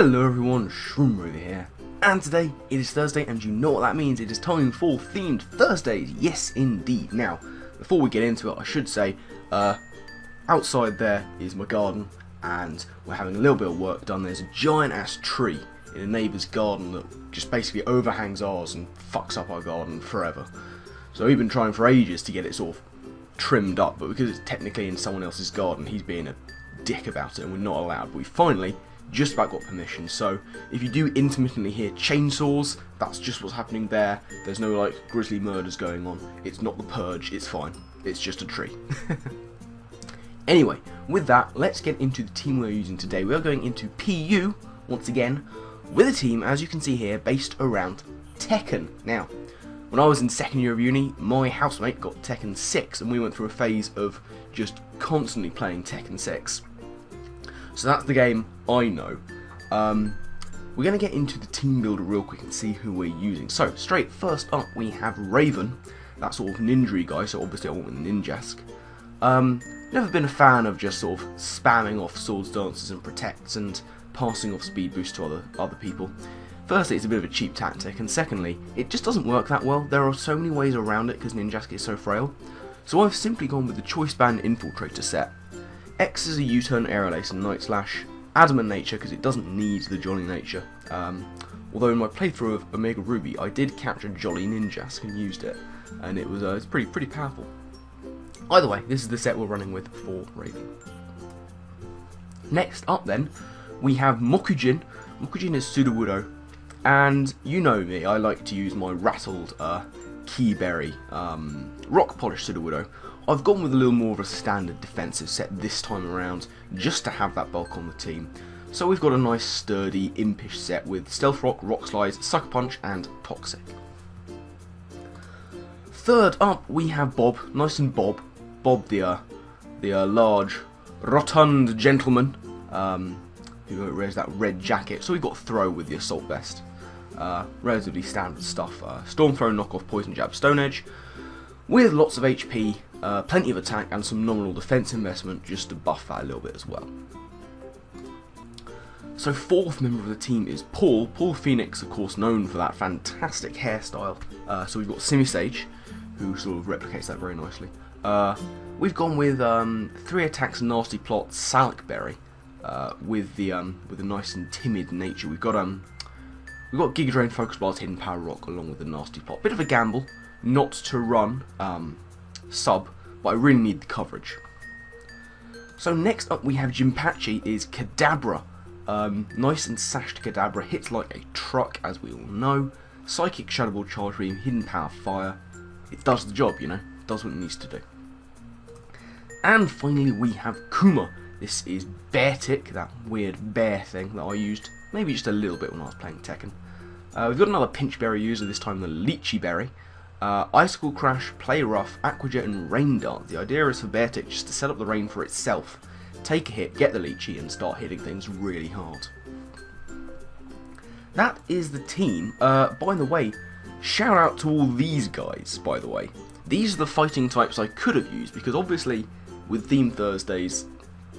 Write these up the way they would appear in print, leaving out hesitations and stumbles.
Hello everyone, Shroomraver here, and today it is Thursday, and you know what that means. It is time for Themed Thursdays, yes indeed. Now, before we get into it, I should say, outside there is my garden, and we're having a little bit of work done. There's a giant ass tree in a neighbour's garden that just basically overhangs ours and fucks up our garden forever. So we've been trying for ages to get it sort of trimmed up, but because it's technically in someone else's garden, he's being a dick about it and we're not allowed. But we finally just about got permission, so if you do intermittently hear chainsaws, that's just what's happening there. There's no like grisly murders going on. It's not the purge, it's fine. It's just a tree. Anyway, with that, let's get into the team we're using today. We are going into PU, once again, with a team, as you can see here, based around Tekken. Now, when I was in second year of uni, my housemate got Tekken 6, and we went through a phase of just constantly playing Tekken 6. So that's the game I know. We're going to get into the team builder real quick and see who we're using. So, straight first up we have Raven, that sort of ninja guy, so obviously I went with a ninjask. Never been a fan of just sort of spamming off swords, dances and protects and passing off speed boost to other people. Firstly, it's a bit of a cheap tactic, and secondly, it just doesn't work that well. There are so many ways around it because ninjask is so frail. So I've simply gone with the Choice Band Infiltrator set. X is a U-turn, Aerial Ace and Night Slash. Adamant Nature because it doesn't need the Jolly Nature. Although in my playthrough of Omega Ruby I did catch a Jolly Ninjask and used it, and it was it's pretty powerful. Either way, this is the set we're running with for Raven. Next up then, we have Mokujin. Mokujin is Sudowoodo, and you know me, I like to use my rattled Keyberry rock polish Sudowoodo. I've gone with a little more of a standard defensive set this time around, just to have that bulk on the team. So we've got a nice sturdy, impish set with Stealth Rock, Rock Slides, Sucker Punch and Toxic. Third up we have Bob, nice and Bob. Bob the large, rotund gentleman who wears that red jacket. So we've got Throw with the Assault Vest. Relatively standard stuff. Storm Throw, Knockoff, Poison Jab, Stone Edge. With lots of HP, plenty of attack and some nominal defense investment just to buff that a little bit as well. So fourth member of the team is Paul. Paul Phoenix, of course, known for that fantastic hairstyle. So we've got Simi Sage, who sort of replicates that very nicely. We've gone with 3 attacks, Nasty Plot, Salic Berry, with the nice and timid nature. We've got Giga Drain, Focus Blast, Hidden Power Rock, along with the Nasty Plot. Bit of a gamble not to run sub, but I really need the coverage. So next up we have Jinpachi is Kadabra. Nice and sashed Kadabra, hits like a truck as we all know. Psychic, Shadow Ball, Charge Beam, Hidden Power, Fire. It does the job, you know, it does what it needs to do. And finally we have Kuma. This is Beartic, that weird bear thing that I used maybe just a little bit when I was playing Tekken. We've got another Pinch Berry user, this time the Lychee Berry. Icicle Crash, Play Rough, Aquajet and Rain Dance. The idea is for Beartic just to set up the rain for itself, take a hit, get the Lychee and start hitting things really hard. That is the team. By the way, shout out to all these guys, by the way. These are the fighting types I could have used, because obviously with Theme Thursdays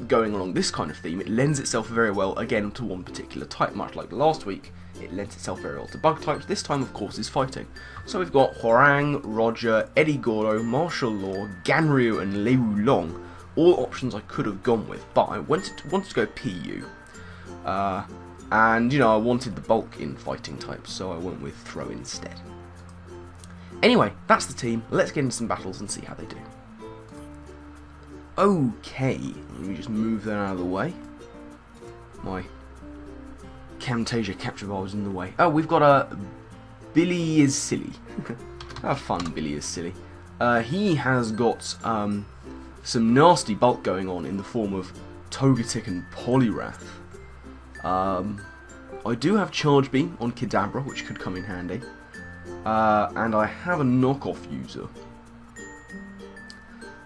going along this kind of theme, it lends itself very well again to one particular type, much like last week. It lends itself very well to bug types. This time, of course, is fighting. So we've got Hwoarang, Roger, Eddie Gordo, Martial Law, Ganryu, and Lei Wulong. All options I could have gone with, but I wanted to go PU. And, you know, I wanted the bulk in fighting types, so I went with Throw instead. Anyway, that's the team. Let's get into some battles and see how they do. Okay, let me just move that out of the way. My Camtasia capture bar was in the way. Oh, we've got a Billy is Silly. Have fun, Billy is Silly. He has got some nasty bulk going on in the form of Togetic and Poliwrath. I do have Charge Beam on Kadabra, which could come in handy. And I have a knockoff user.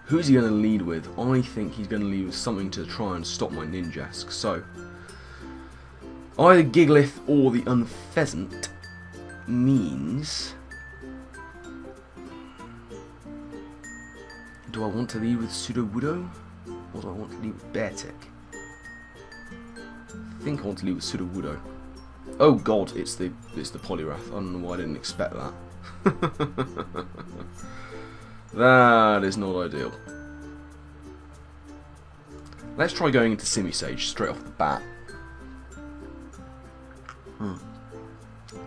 Who's he going to lead with? I think he's going to lead with something to try and stop my Ninjask. So, either Gigalith or the Unpheasant means... Do I want to lead with Sudowoodo? Or do I want to lead with Beartic? think I want to leave with Sudowoodo. Oh god, it's the Poliwrath. I don't know why I didn't expect that. That is not ideal. Let's try going into Simisage straight off the bat.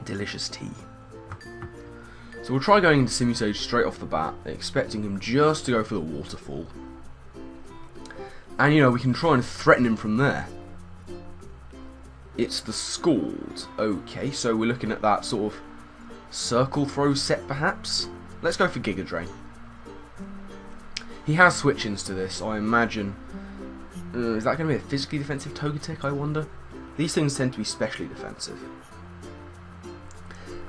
Delicious tea. So we'll try going into Simisage straight off the bat, expecting him just to go for the waterfall. And you know, we can try and threaten him from there. It's the Scald. Okay, so we're looking at that sort of circle throw set perhaps. Let's go for Giga Drain. He has switch-ins to this, I imagine. Is that going to be a physically defensive Togetic, I wonder? These things tend to be specially defensive.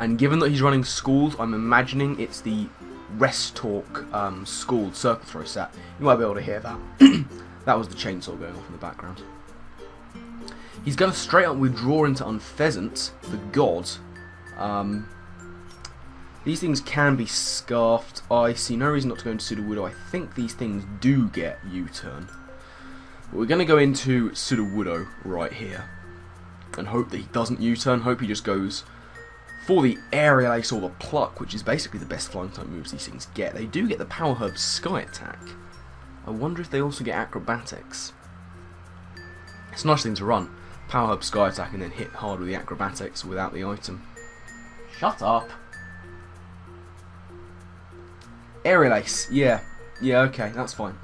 And given that he's running Scald, I'm imagining it's the Rest Talk Scald Circle Throw set. You might be able to hear that. That was the chainsaw going off in the background. He's going to straight up withdraw into Unpheasant, the god. These things can be scarfed. I see no reason not to go into Sudowoodo. I think these things do get U-turn. But we're going to go into Sudowoodo right here. And hope that he doesn't U-turn. Hope he just goes for the Aerial Ace or the Pluck, which is basically the best flying type moves these things get. They do get the Power Herb Sky Attack. I wonder if they also get Acrobatics. It's a nice thing to run. Power Herb Sky Attack and then hit hard with the Acrobatics without the item. Shut up! Aerial Ace, yeah. Yeah, okay, that's fine.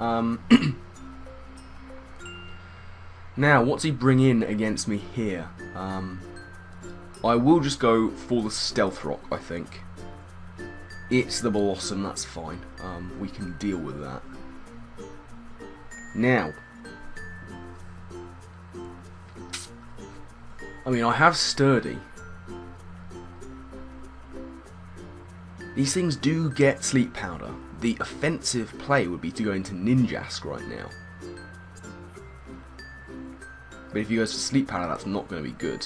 Now, what's he bring in against me here? I will just go for the Stealth Rock, I think. It's the Blossom, that's fine. We can deal with that. Now, I mean, I have Sturdy. These things do get Sleep Powder. The offensive play would be to go into Ninjask right now. But if he goes for Sleep Powder, that's not going to be good.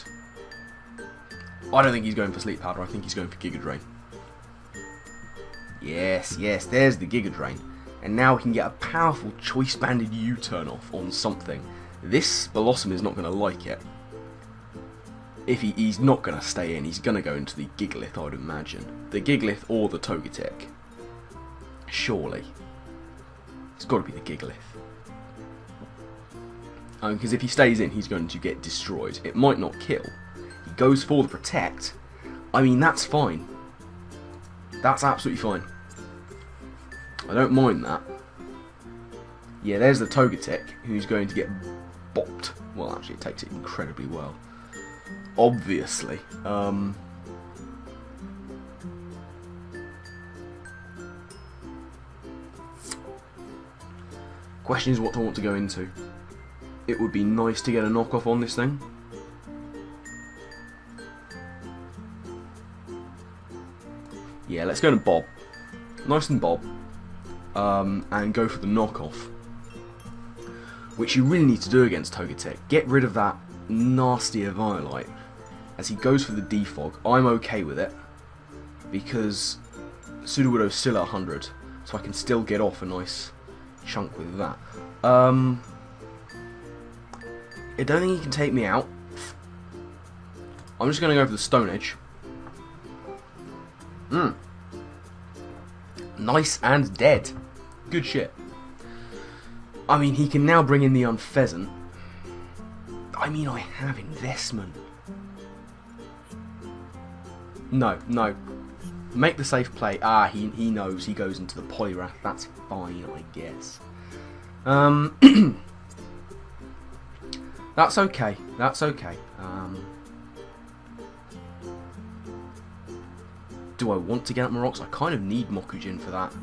I don't think he's going for Sleep Powder, I think he's going for Giga Drain. Yes, yes, there's the Giga Drain. And now we can get a powerful Choice Banded U-turn off on something. This Blossom is not going to like it. If he's not going to stay in, he's going to go into the Gigalith, I would imagine. The Gigalith or the Togetic. Surely. It's got to be the Gigalith. Because if he stays in, he's going to get destroyed. It might not kill. He goes for the Protect. I mean, that's fine. That's absolutely fine. I don't mind that. Yeah, there's the Togetic, who's going to get bopped. Well, actually, it takes it incredibly well. Obviously. Question is what I want to go into. It would be nice to get a knockoff on this thing. Yeah, let's go to Bob. Nice and Bob. And go for the knockoff. Which you really need to do against Togetic. Get rid of that nasty Eviolite. As he goes for the Defog. I'm okay with it. Because Sudowoodo's still at 100. So I can still get off a nice chunk with that. I don't think he can take me out. I'm just going to go for the Stone Edge. Nice and dead. Good shit. I mean, he can now bring in the Unpheasant. I mean, I have investment. No, no. Make the safe play. Ah, he knows. He goes into the Poliwrath. That's fine, I guess. That's okay. That's okay. Do I want to get up my rocks? I kind of need Mokujin for that.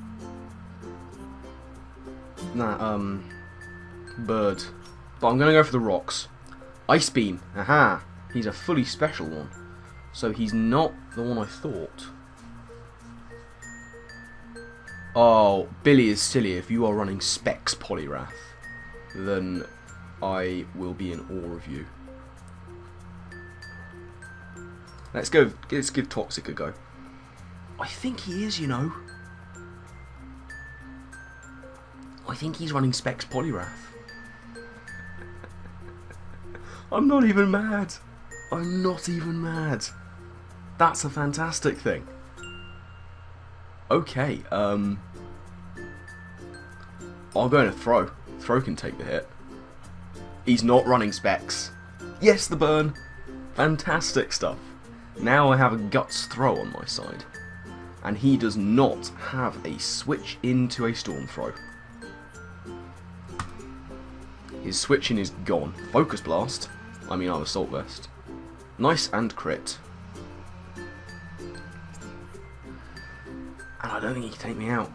Nah, bird. But I'm going to go for the rocks. Ice Beam. Aha. He's a fully special one. So he's not the one I thought. Oh, Billy is silly. If you are running Specs Poliwrath, then I will be in awe of you. Let's go. Let's give Toxic a go. I think he is, you know. I think he's running Specs Poliwrath. I'm not even mad. I'm not even mad. That's a fantastic thing. Okay, I'll go in a throw. Throw can take the hit. He's not running specs. Yes, the burn. Fantastic stuff. Now I have a guts throw on my side. And he does not have a switch into a storm throw. His switching is gone. Focus blast. I mean, I'm assault vest. Nice and crit. And I don't think he can take me out.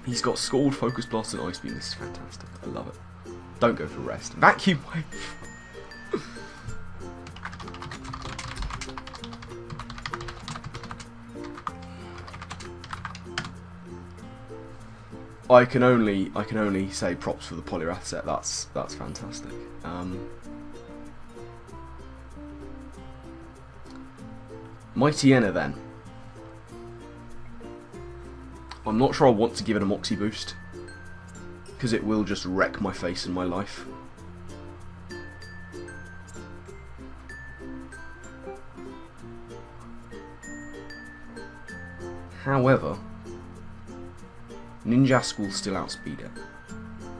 He's got Scald, Focus Blast and Ice Beam. This is fantastic. I love it. Don't go for rest. Vacuum Wave. I can only say props for the Polyrath set. That's fantastic. Mighty Enna then. I'm not sure I want to give it a Moxie boost, because it will just wreck my face and my life. However, Ninjask will still outspeed it,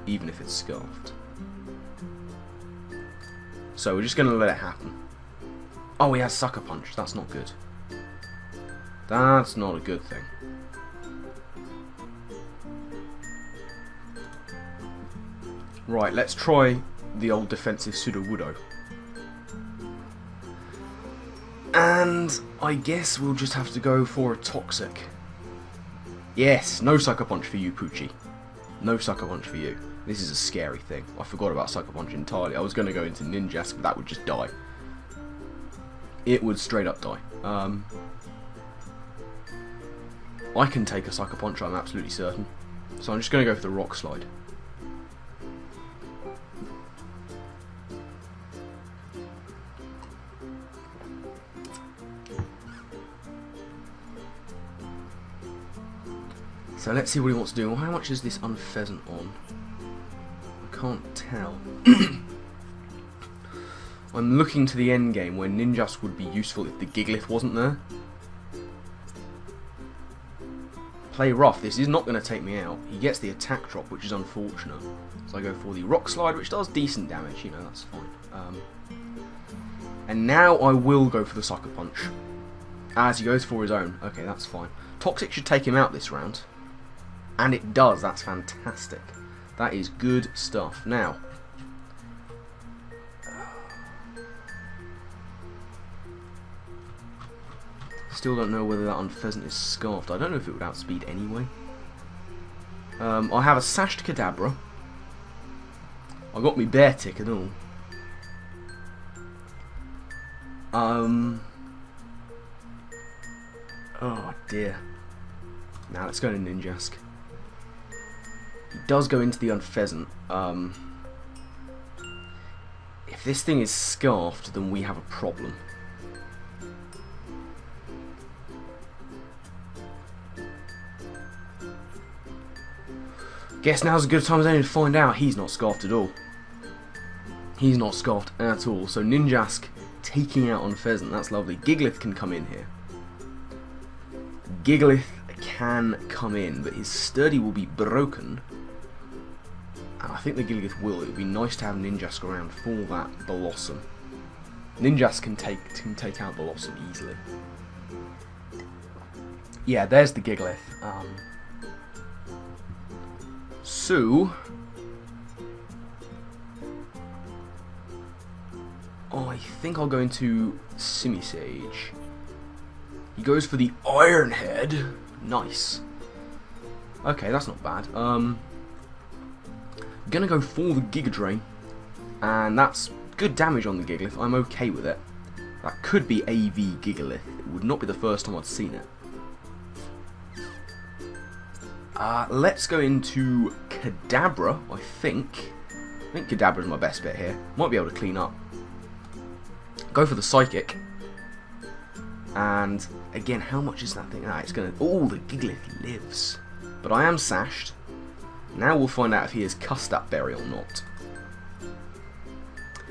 even if it's scarfed. So we're just going to let it happen. Oh, he has Sucker Punch. That's not good. That's not a good thing. Right, let's try the old defensive Sudowoodo. And I guess we'll just have to go for a Toxic. Yes, no Sucker Punch for you, Poochie. No Sucker Punch for you. This is a scary thing. I forgot about Sucker Punch entirely. I was going to go into Ninjask, but that would just die. It would straight up die. I can take a Sucker Punch, I'm absolutely certain. So I'm just going to go for the Rock Slide. So let's see what he wants to do. Well, how much is this Unpheasant on? I can't tell. I'm looking to the end game where Ninjask would be useful if the Gigalith wasn't there. Play rough. This is not going to take me out. He gets the attack drop, which is unfortunate. So I go for the Rock Slide, which does decent damage. You know, that's fine. And now I will go for the Sucker Punch. As he goes for his own. Okay, that's fine. Toxic should take him out this round. And it does. That's fantastic. That is good stuff. Now, still don't know whether that Unpheasant is scarfed. I don't know if it would outspeed anyway. I have a Sashed Kadabra. I got me Bear Tick and all. Oh dear. Now let's go to Ninjask. He does go into the Unpheasant. If this thing is scarfed, then we have a problem. Guess now's a good time as any to find out. He's not scarfed at all. He's not scarfed at all. So Ninjask taking out Unpheasant. That's lovely. Gigalith can come in here. Gigalith can come in, but his Sturdy will be broken. And I think the Gigalith will. It would be nice to have Ninjask around for that Blossom. Ninjask can take out Blossom easily. Yeah, there's the Gigalith. So I think I'll go into Simisage. He goes for the Iron Head. Nice. Okay, that's not bad. Gonna go for the Giga Drain, and that's good damage on the Gigalith. I'm okay with it. That could be AV Gigalith. It would not be the first time I'd seen it. Let's go into Kadabra, I think. I think Kadabra's my best bet here. Might be able to clean up. Go for the Psychic. And again, how much is that thing? It's gonna. Oh, the Gigalith lives. But I am sashed. Now we'll find out if he has cussed that berry or not.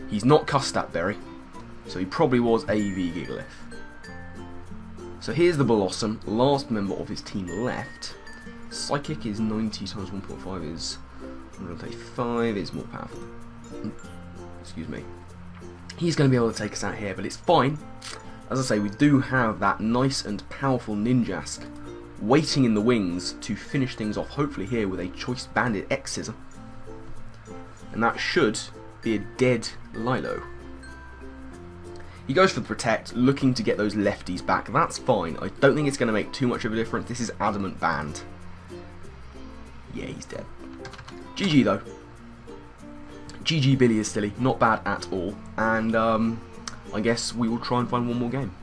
He's not Custat Berry, so he probably was AV Gigalith. So here's the Blossom, last member of his team left. Psychic is 90 times 1.5 is 135, is more powerful. Excuse me. He's going to be able to take us out here, but it's fine. As I say, we do have that nice and powerful Ninjask waiting in the wings to finish things off, hopefully here with a Choice Bandit X-Scissor. And that should be a dead Lilo. He goes for the Protect, looking to get those lefties back. That's fine. I don't think it's going to make too much of a difference. This is Adamant Band. Yeah, he's dead. GG though. GG Billy is silly. Not bad at all. And I guess we will try and find one more game.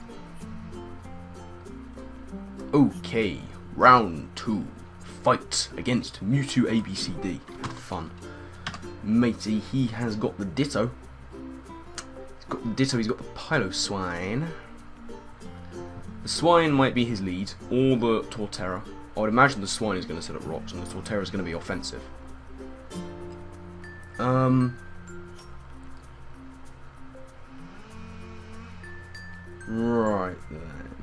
Okay. Round 2. Fight against Mewtwo ABCD. Fun. Matey, he has got the Ditto. He's got the Ditto, he's got the Piloswine. The Swine might be his lead, or the Torterra. I would imagine the Swine is going to set up rocks, and the Torterra is going to be offensive. Right then.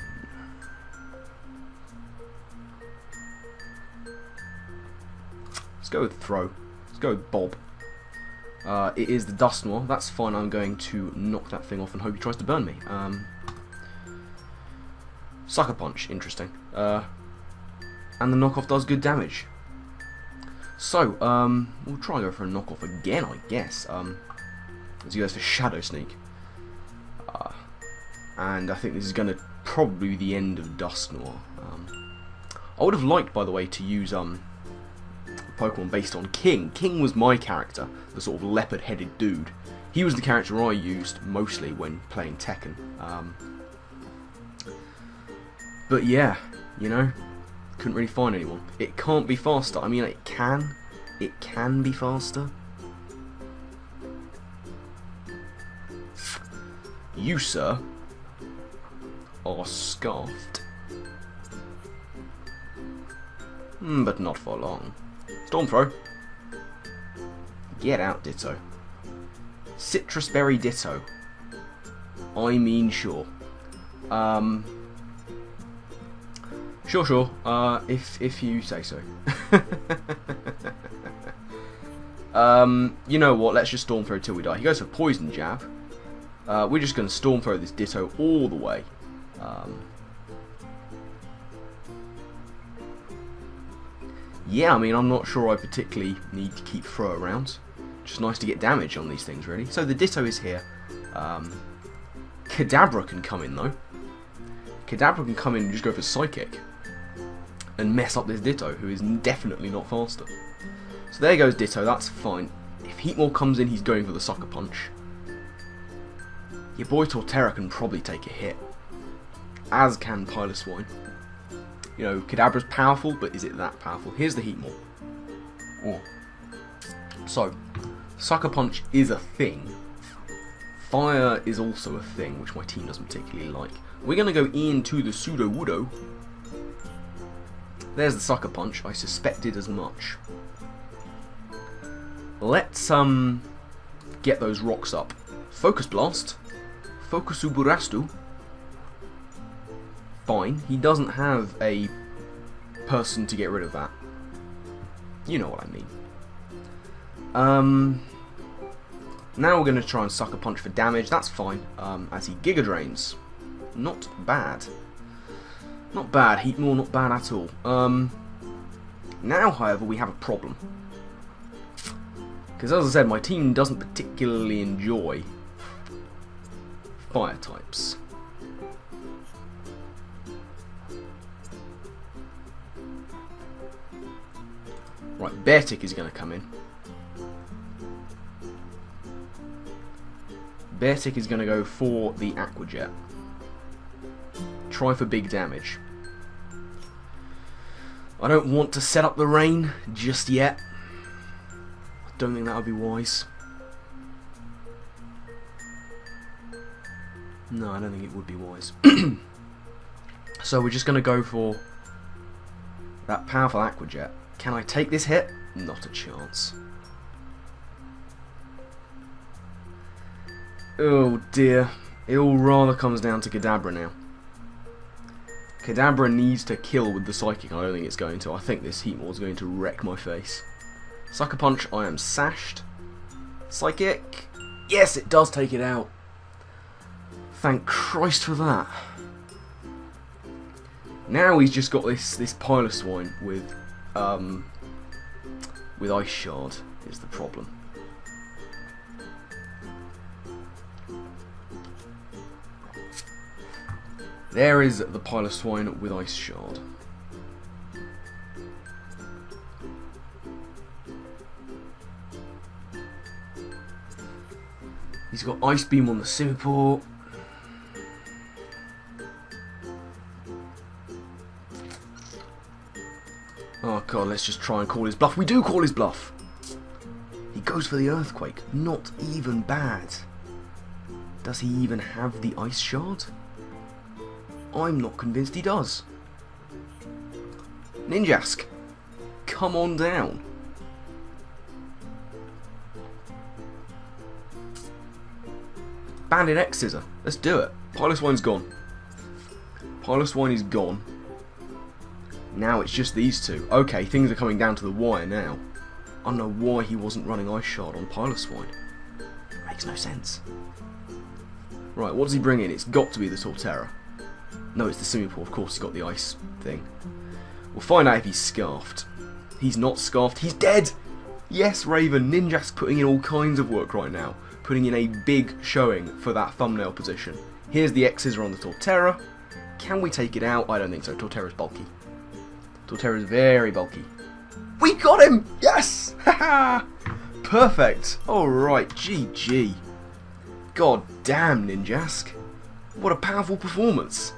Let's go with Throw. Let's go with Bob. It is the Dusknoir. That's fine. I'm going to knock that thing off and hope he tries to burn me. Sucker Punch. Interesting. And the knockoff does good damage. So, we'll try and go for a knockoff again, I guess. As he goes for Shadow Sneak. And I think this is going to probably be the end of Dusknoir. I would have liked, by the way, to use Pokemon based on King. King was my character, the sort of leopard-headed dude. He was the character I used mostly when playing Tekken. But yeah, you know, couldn't really find anyone. It can't be faster. I mean, it can be faster. You, sir, are scarfed. But not for long. Storm Throw. Get out, Ditto. Citrus Berry Ditto. I mean, sure. Sure. If you say so. You know what? Let's just Storm Throw till we die. He goes for Poison Jab. We're just going to Storm Throw this Ditto all the way. Yeah, I mean, I'm not sure I particularly need to keep Throw around. Just nice to get damage on these things, really. So the Ditto is here. Kadabra can come in, though. Kadabra can come in and just go for Psychic. And mess up this Ditto, who is definitely not faster. So there goes Ditto, that's fine. If Heatmore comes in, he's going for the Sucker Punch. Your boy Torterra can probably take a hit. As can Piloswine. You know, Kadabra's powerful, but is it that powerful? Here's the Heatmore. Oh. So, Sucker Punch is a thing. Fire is also a thing, which my team doesn't particularly like. We're going to go into the Sudowoodo. There's the Sucker Punch. I suspected as much. Let's get those rocks up. Focus Blast. Focus Uburastu. Fine. He doesn't have a person to get rid of that. You know what I mean. Now we're going to try and Sucker Punch for damage. That's fine. As he Giga Drains. Not bad. Not bad. Heatmore, not bad at all. Now, however, we have a problem. Because as I said, my team doesn't particularly enjoy fire types. Right, Beartic is going to come in. Beartic is going to go for the Aqua Jet. Try for big damage. I don't want to set up the rain just yet. I don't think that would be wise. No, I don't think it would be wise. So we're just going to go for that powerful Aqua Jet. Can I take this hit? Not a chance. Oh dear. It all rather comes down to Kadabra now. Kadabra needs to kill with the Psychic. I don't think it's going to. I think this Heat Maul is going to wreck my face. Sucker Punch, I am sashed. Psychic. Yes, it does take it out. Thank Christ for that. Now he's just got this pile of swine with Ice Shard is the problem. There is the pile of swine with Ice Shard. He's got Ice Beam on the Simipour. Oh god, let's just try and call his bluff. We do call his bluff! He goes for the Earthquake. Not even bad. Does he even have the Ice Shard? I'm not convinced he does. Ninjask, come on down. Bandit X Scissor, let's do it. Piloswine's gone. Piloswine is gone. Now it's just these two. Okay, things are coming down to the wire now. I don't know why he wasn't running Ice Shard on Piloswine. Makes no sense. Right, what does he bring in? It's got to be the Torterra. No, it's the Simipour, of course, he's got the ice thing. We'll find out if he's scarfed. He's not scarfed, he's dead! Yes, Raven, Ninjask's putting in all kinds of work right now. Putting in a big showing for that thumbnail position. Here's the X's on the Torterra. Can we take it out? I don't think so, Torterra's bulky. Torterra's very bulky. We got him! Yes! Haha! Perfect! Alright, GG. God damn, Ninjask. What a powerful performance.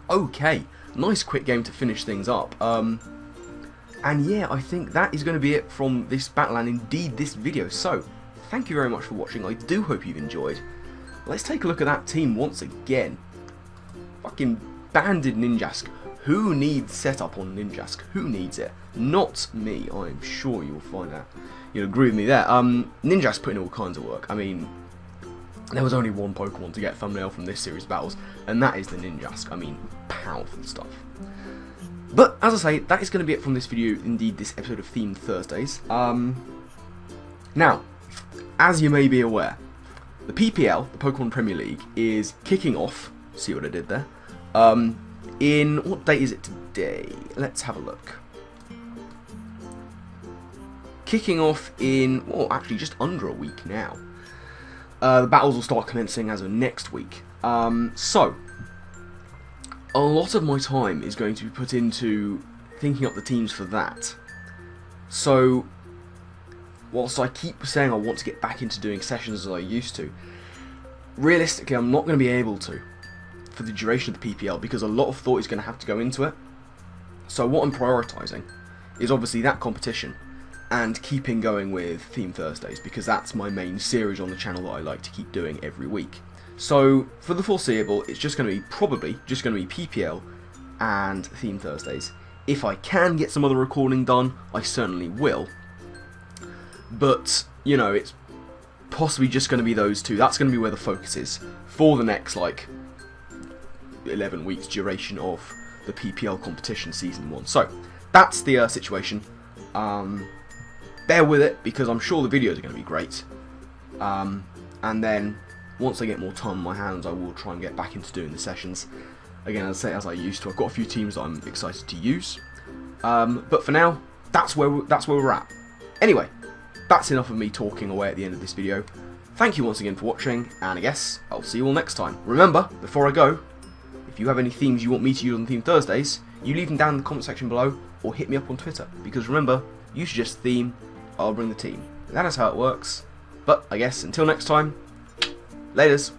Okay, nice quick game to finish things up. And yeah, I think that is going to be it from this battle and indeed this video. So, thank you very much for watching. I do hope you've enjoyed. Let's take a look at that team once again. Fucking Banded Ninjask. Who needs setup on Ninjask? Who needs it? Not me. I'm sure you'll find out. You'll agree with me there. Ninjask put in all kinds of work. I mean, there was only one Pokemon to get thumbnail from this series of battles, and that is the Ninjask. I mean, powerful stuff. But, as I say, that is going to be it from this video, indeed this episode of Themed Thursdays. Now, as you may be aware, the PPL, the Pokemon Premier League, is kicking off, see what I did there, in, what date is it today? Let's have a look. Kicking off in, well, actually just under a week now. The battles will start commencing as of next week. So, a lot of my time is going to be put into thinking up the teams for that. So, whilst I keep saying I want to get back into doing sessions as I used to, realistically I'm not going to be able to for the duration of the PPL because a lot of thought is going to have to go into it. So what I'm prioritising is obviously that competition and keeping going with Theme Thursdays because that's my main series on the channel that I like to keep doing every week. So for the foreseeable, it's just going to be probably just going to be PPL and Theme Thursdays. If I can get some other recording done, I certainly will. But, you know, it's possibly just going to be those two. That's going to be where the focus is for the next, like, 11 weeks duration of the PPL competition season 1. So, that's the situation. Bear with it, because I'm sure the videos are going to be great. And then, once I get more time on my hands, I will try and get back into doing the sessions. Again, as I say, as I used to, I've got a few teams that I'm excited to use. But for now, that's where we're at. Anyway, that's enough of me talking away at the end of this video. Thank you once again for watching, and I guess I'll see you all next time. Remember, before I go, if you have any themes you want me to use on Theme Thursdays, you leave them down in the comment section below, or hit me up on Twitter. Because remember, you suggest the theme, I'll bring the team. That is how it works. But I guess until next time, laters.